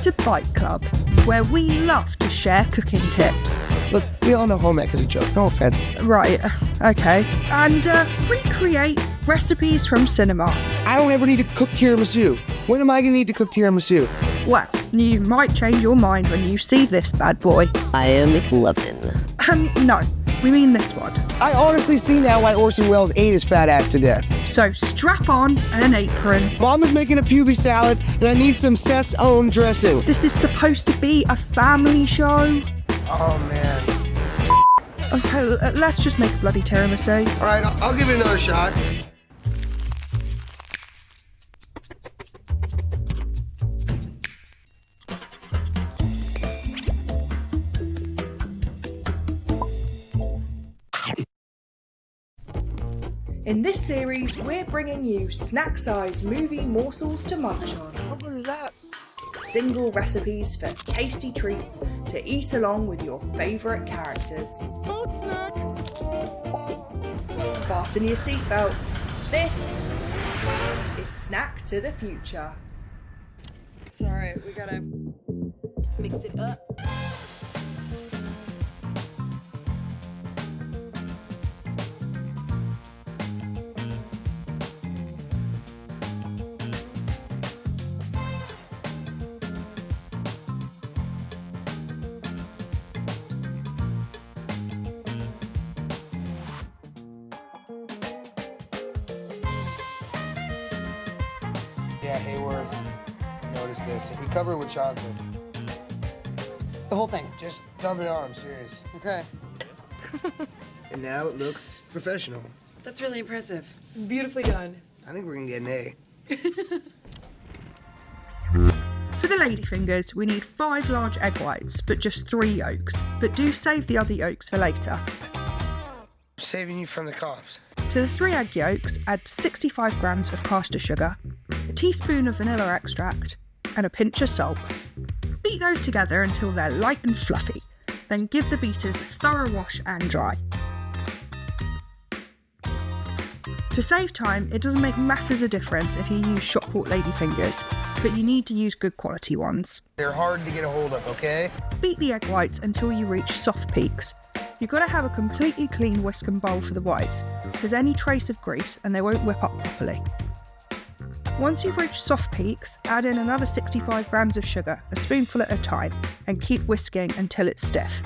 to Bite Club, where we love to share cooking tips. Look, we all know home ec is a joke, no offense. Right, okay. And recreate recipes from cinema. I don't ever need to cook tiramisu. When am I going to need to cook tiramisu? Well, you might change your mind when you see this bad boy. I am McLovin. No, we mean this one. I honestly see now why Orson Welles ate his fat ass to death. So strap on an apron. Mom is making a puby salad, and I need some Seth's own dressing. This is supposed to be a family show. Oh, man. Okay, let's just make a bloody tiramisu. All right, I'll give it another shot. In this series, we're bringing you snack-sized movie morsels to munch on. What was that? Single recipes for tasty treats to eat along with your favourite characters. Food snack. Fasten your seatbelts. This is Snack to the Future. It's alright, we gotta mix it up. Yeah, Hayworth, notice this. If we cover it with chocolate, The whole thing. just dump it on, I'm serious. Okay. And now it looks professional. That's really impressive. It's beautifully done. I think we're gonna get an A. For the ladyfingers, we need 5 large egg whites, but just 3 yolks. But do save the other yolks for later. Saving you from the cops. To the 3 egg yolks, add 65 grams of caster sugar, a teaspoon of vanilla extract, and a pinch of salt. Beat those together until they're light and fluffy. Then give the beaters a thorough wash and dry. To save time, it doesn't make masses of difference if you use shop-bought ladyfingers, but you need to use good quality ones. They're hard to get a hold of, okay? Beat the egg whites until you reach soft peaks. You've got to have a completely clean whisk and bowl for the whites. There's any trace of grease and they won't whip up properly. Once you've reached soft peaks, add in another 65 grams of sugar, a spoonful at a time, and keep whisking until it's stiff.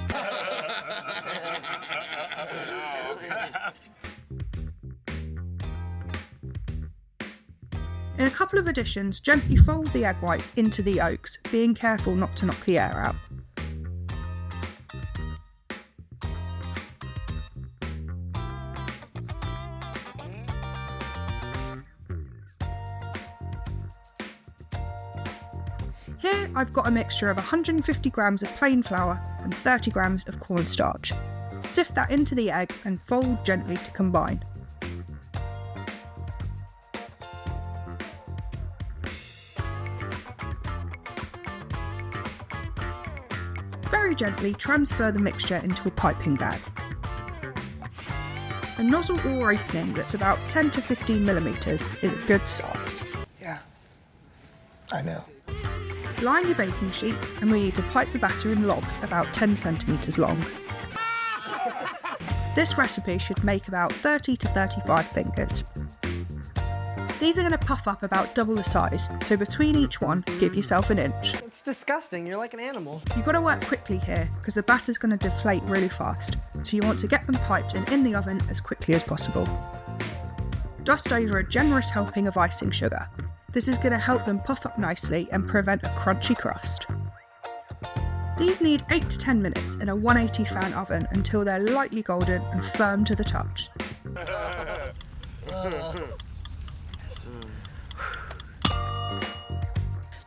In a couple of additions, gently fold the egg whites into the yolks, being careful not to knock the air out. Here I've got a mixture of 150 grams of plain flour and 30 grams of cornstarch. Sift that into the egg and fold gently to combine. Very gently transfer the mixture into a piping bag. A nozzle or opening that's about 10 to 15 millimetres is a good size. Yeah, I know. Line your baking sheet and we need to pipe the batter in logs about 10 centimetres long. This recipe should make about 30 to 35 fingers. These are going to puff up about double the size, so between each one, give yourself an inch. It's disgusting. You're like an animal. You've got to work quickly here because the batter's going to deflate really fast, so you want to get them piped and in the oven as quickly as possible. Dust over a generous helping of icing sugar. This is going to help them puff up nicely and prevent a crunchy crust. These need 8 to 10 minutes in a 180 fan oven until they're lightly golden and firm to the touch.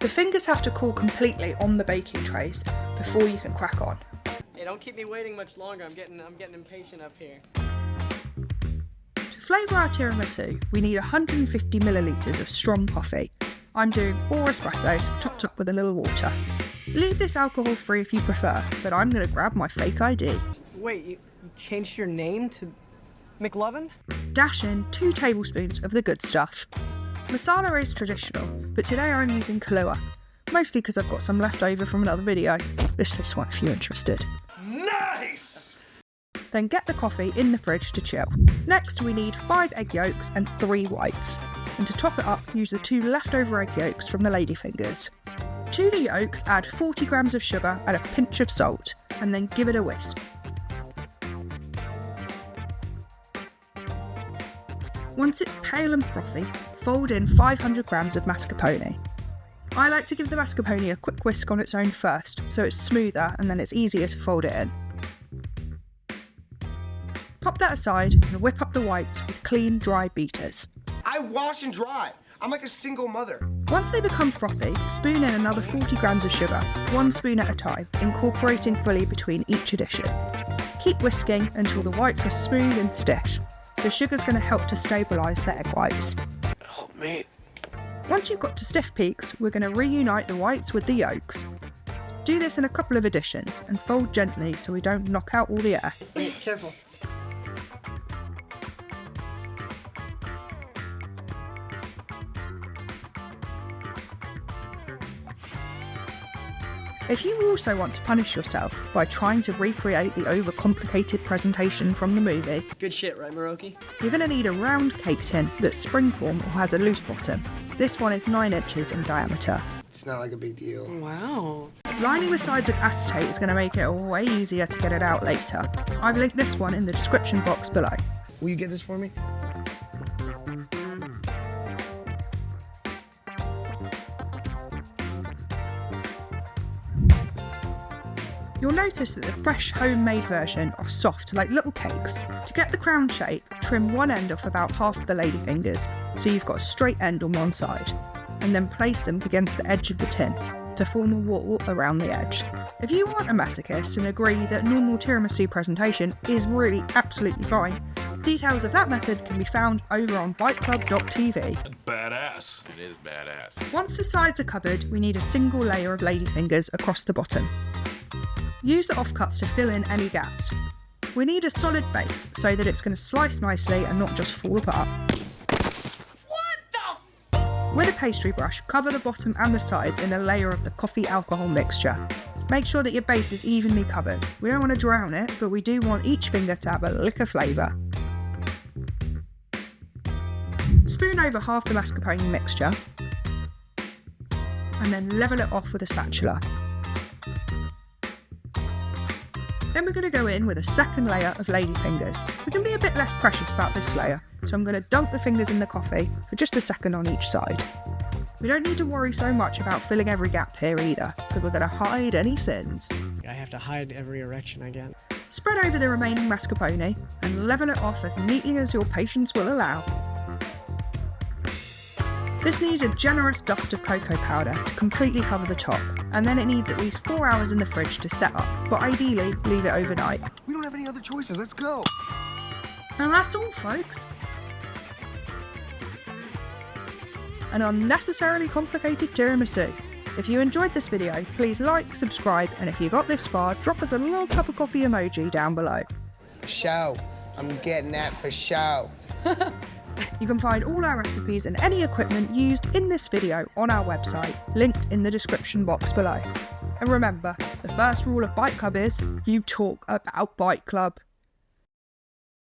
The fingers have to cool completely on the baking trays before you can crack on. Hey, don't keep me waiting much longer. I'm getting impatient up here. To flavour our tiramisu, we need 150 millilitres of strong coffee. I'm doing 4 espressos topped up with a little water. Leave this alcohol free if you prefer, but I'm going to grab my fake ID. Wait, you changed your name to McLovin? Dash in 2 tablespoons of the good stuff. Masala is traditional, but today I'm using Kahlua. mostly because I've got some left over from another video. This is one if you're interested. Nice! Then get the coffee in the fridge to chill. Next we need 5 egg yolks and 3 whites. And to top it up, use the 2 leftover egg yolks from the ladyfingers. To the yolks, add 40 grams of sugar and a pinch of salt, and then give it a whisk. Once it's pale and frothy, fold in 500 grams of mascarpone. I like to give the mascarpone a quick whisk on its own first, so it's smoother and then it's easier to fold it in. Pop that aside and whip up the whites with clean, dry beaters. I wash and dry. I'm like a single mother. Once they become frothy, spoon in another 40 grams of sugar, 1 spoon at a time, incorporating fully between each addition. Keep whisking until the whites are smooth and stiff. The sugar's going to help to stabilise the egg whites. Help me. Once you've got to stiff peaks, we're going to reunite the whites with the yolks. Do this in a couple of additions and fold gently so we don't knock out all the air. Wait, careful. If you also want to punish yourself by trying to recreate the overcomplicated presentation from the movie, Good shit, right, Maroki? you're going to need a round cake tin that's springform or has a loose bottom. This one is 9 inches in diameter. It's not like a big deal. Wow. Lining the sides with acetate is going to make it way easier to get it out later. I've linked this one in the description box below. Will you get this for me? You'll notice that the fresh homemade version are soft like little cakes. To get the crown shape, trim one end off about half of the ladyfingers so you've got a straight end on one side, and then place them against the edge of the tin to form a wall around the edge. If you aren't a masochist and agree that normal tiramisu presentation is really absolutely fine, details of that method can be found over on biteclub.tv. Badass. It is badass. Once the sides are covered, we need a single layer of ladyfingers across the bottom. Use the offcuts to fill in any gaps. We need a solid base so that it's going to slice nicely and not just fall apart. With a pastry brush, cover the bottom and the sides in a layer of the coffee alcohol mixture. Make sure that your base is evenly covered. We don't want to drown it, but we do want each finger to have a lick of flavour. Spoon over half the mascarpone mixture and then level it off with a spatula. Then we're going to go in with a second layer of ladyfingers. We can be a bit less precious about this layer, so I'm going to dunk the fingers in the coffee for just a second on each side. We don't need to worry so much about filling every gap here either, because we're going to hide any sins. I have to hide every erection I get. Spread over the remaining mascarpone and level it off as neatly as your patience will allow. This needs a generous dust of cocoa powder to completely cover the top, and then it needs at least 4 hours in the fridge to set up, but ideally leave it overnight. We don't have any other choices. Let's go. And that's all, folks. An unnecessarily complicated tiramisu. If you enjoyed this video, please like, subscribe, and if you got this far, drop us a little cup of coffee emoji down below. For show. I'm getting that for show. You can find all our recipes and any equipment used in this video on our website, linked in the description box below. And remember, the first rule of Bite Club is, you talk about Bite Club.